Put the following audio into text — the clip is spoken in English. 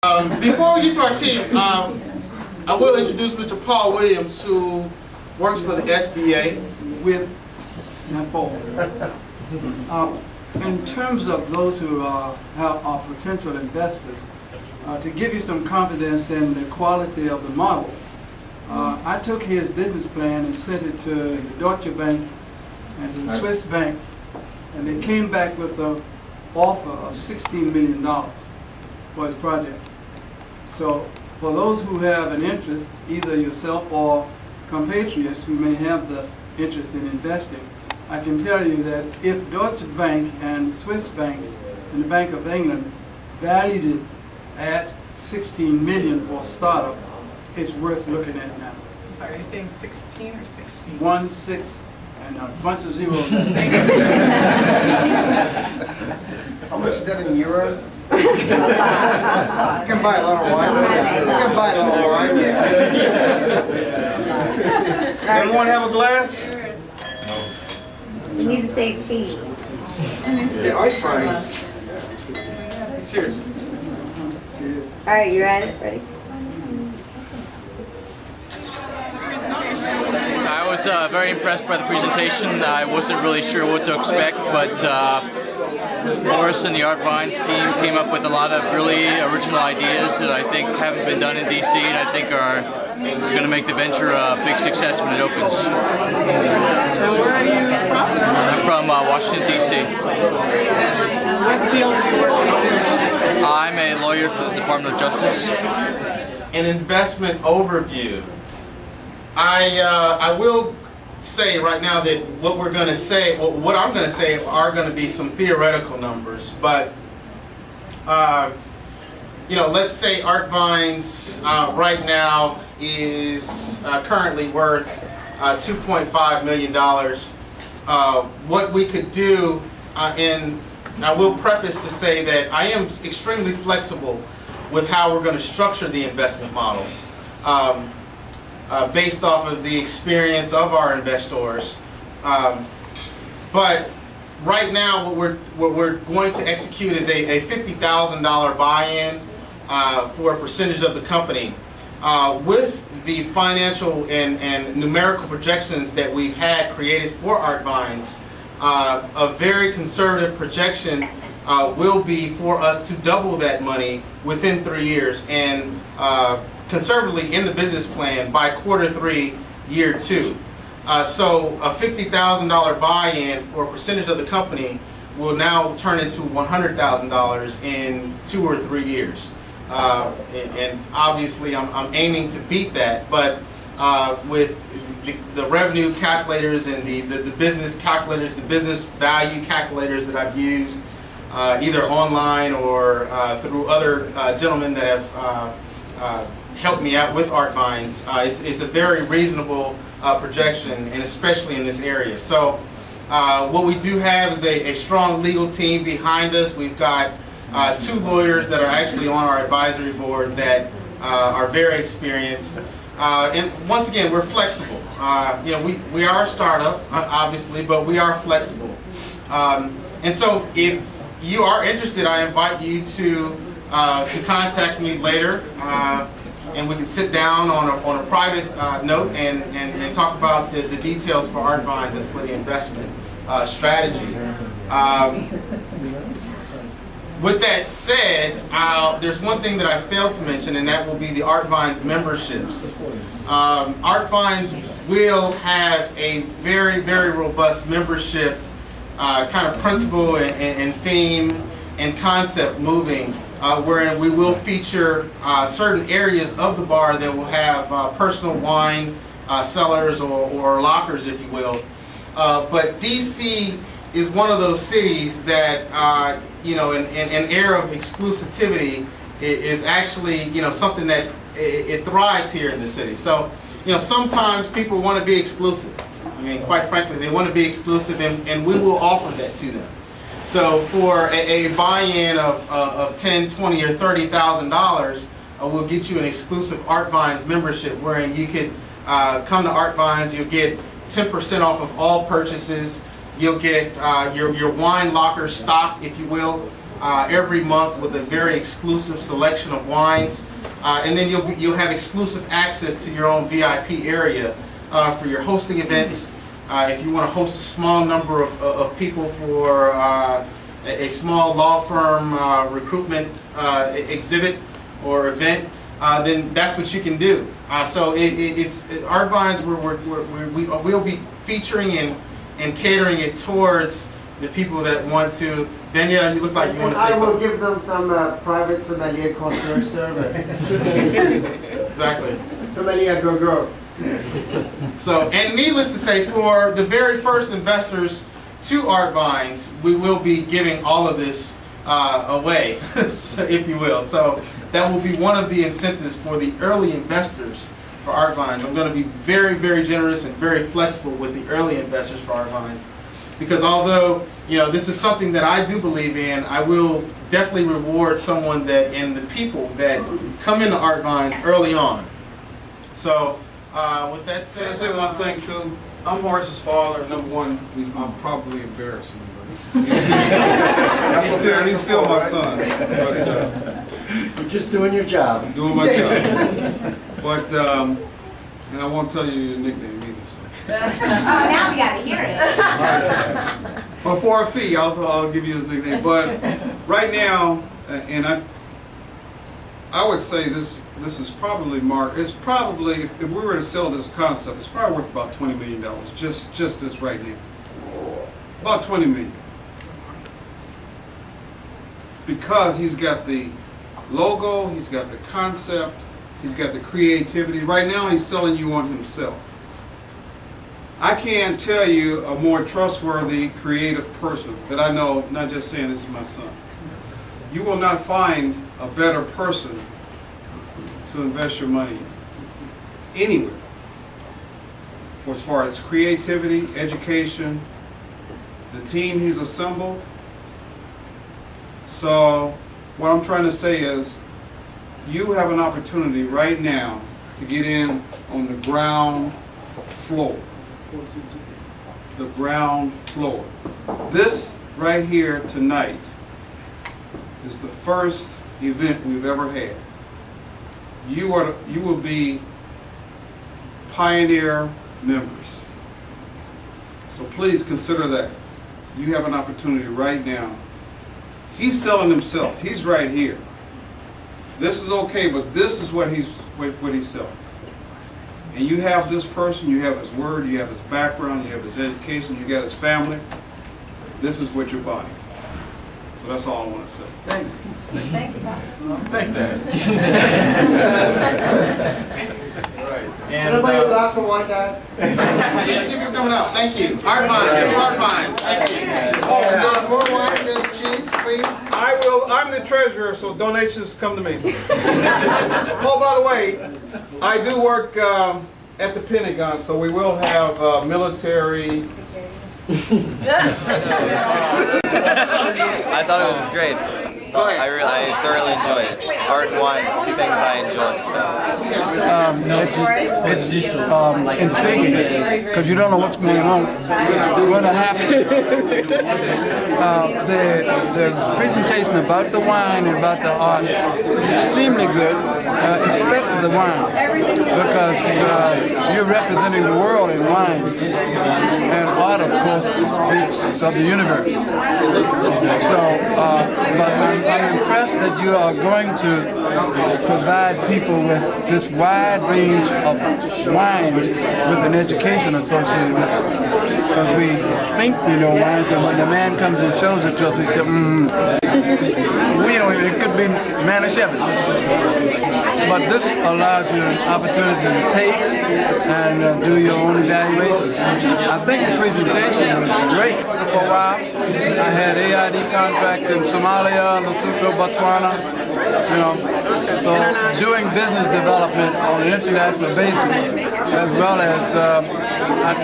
Before we get to our team, I will introduce Mr. Paul Williams, who works for the SBA. With my Paul. In terms of those who are potential investors, to give you some confidence in the quality of the model, I took his business plan and sent it to the Deutsche Bank and to the Swiss Bank, and they came back with an offer of $16 million for his project. So for those who have an interest, either yourself or compatriots who may have the interest in investing, I can tell you that if Deutsche Bank and Swiss banks and the Bank of England valued it at $16 million for a startup, it's worth looking at now. I'm sorry, are you saying 16 or 16? 1, 6, and a bunch of zeros. How much is that in euros? You can buy a lot of wine. You can buy a lot of wine. Anyone have a glass? You need to say cheese. Say ice fries. Cheers. All right, you ready? Ready? I was very impressed by the presentation. I wasn't really sure what to expect, but Boris and the ArtVines team came up with a lot of really original ideas that I think haven't been done in DC, and I think are going to make the venture a big success when it opens. So where are you from? I'm from Washington, DC. What field do you work in? I'm a lawyer for the Department of Justice. An investment overview. I will say right now that what we're going to say, what I'm going to say, are going to be some theoretical numbers. But you know, let's say ArtVines right now is currently worth $2.5 million. What we could do, and I will preface to say that I am extremely flexible with how we're going to structure the investment model. Based off of the experience of our investors. But right now what we're going to execute is a $50,000 buy-in for a percentage of the company. With the financial and numerical projections that we've had created for ArtVines, a very conservative projection will be for us to double that money within 3 years, and conservatively in the business plan by quarter 3, year 2. So a $50,000 buy-in for a percentage of the company will now turn into $100,000 in 2 or 3 years. And obviously I'm aiming to beat that, but with the revenue calculators and the business calculators, the business value calculators that I've used either online or through other gentlemen that have helped me out with ArtVines, it's a very reasonable projection, and especially in this area. So what we do have is a strong legal team behind us. We've got 2 lawyers that are actually on our advisory board that are very experienced. And once again, we're flexible. You know, we are a startup, obviously, but we are flexible. And so if you are interested, I invite you to contact me later. And we can sit down on a private note and talk about the details for ArtVines and for the investment strategy. With that said, there's one thing that I failed to mention, and that will be the ArtVines memberships. ArtVines will have a very, very robust membership kind of principle and theme and concept moving, wherein we will feature certain areas of the bar that will have personal wine cellars or lockers, if you will. But DC is one of those cities that, you know, an air of exclusivity is actually, you know, something that it thrives here in the city. So, you know, sometimes people want to be exclusive. I mean, quite frankly, they want to be exclusive, and we will offer that to them. So for a buy-in of $10, $20, or $30,000, we'll get you an exclusive ArtVines membership, wherein you could come to ArtVines. You'll get 10% off of all purchases. You'll get your wine locker stocked, if you will. every month with a very exclusive selection of wines. And then you'll have exclusive access to your own VIP area for your hosting events. If you want to host a small number of people for a small law firm recruitment exhibit or event, then that's what you can do. So it's ArtVines. We'll be featuring and catering it towards the people that want to. Danielle, you look like you want to say something. I will give them some private sommelier concierge service. Exactly. Sommelier go-go. So, and needless to say, for the very first investors to ArtVines, we will be giving all of this away, if you will. So that will be one of the incentives for the early investors for ArtVines. I'm going to be very, very generous and very flexible with the early investors for ArtVines, because although this is something that I do believe in, I will definitely reward someone and the people that come into ArtVines early on. So with that said, Can I say one thing too? I'm Horace's father. Number one, I'm probably embarrassing him, but he's still my son. But, You're just doing your job. I'm doing my job. But and I won't tell you your nickname either. So. Now we gotta hear it. But for a fee, I'll give you his nickname. But right now, and I would say this is probably it's probably, if we were to sell this concept, it's probably worth about $20 million. Just this right now. About $20 million. Because he's got the logo, he's got the concept, he's got the creativity. Right now he's selling you on himself. I can't tell you a more trustworthy, creative person that I know, not just saying this is my son. You will not find a better person to invest your money in, anywhere. For as far as creativity, education, the team he's assembled. So what I'm trying to say is, you have an opportunity right now to get in on the ground floor. The ground floor. This right here tonight is the first event we've ever had. You will be pioneer members. So please consider that. You have an opportunity right now. He's selling himself. He's right here. This is okay, but this is what he's selling. And you have this person, you have his word, you have his background, you have his education, you got his family. This is what you're buying. So that's all I want to say. Thank you. Thank you, Bob. thanks, Dad. Right. And Anybody last one, Dad? yeah, keep it coming up. Thank you. ArtVines. Thank you. Oh, there's more wine, there's cheese, please. I'm the treasurer, so donations come to me. Oh, by the way, I do work at the Pentagon, so we will have military. I thought it was great. I thoroughly enjoyed it. Art and wine, two things I enjoy. It's intriguing because you don't know what's going on, what's happening. The presentation about the wine and about the art is extremely good, especially the wine, because you're representing the world in wine, and art, of course, speaks of the universe. So, but I'm impressed that you are going to provide people with this wide range of wines with an education associated with it. Because we think we know wines, and when the man comes and shows it to us, we say, we don't, it could be Manischewitz. But this allows you an opportunity to taste and do your own evaluation. I think the presentation was great. For a while, I had AID contracts in Somalia, Lesotho, Botswana, so doing business development on an international basis, as well as I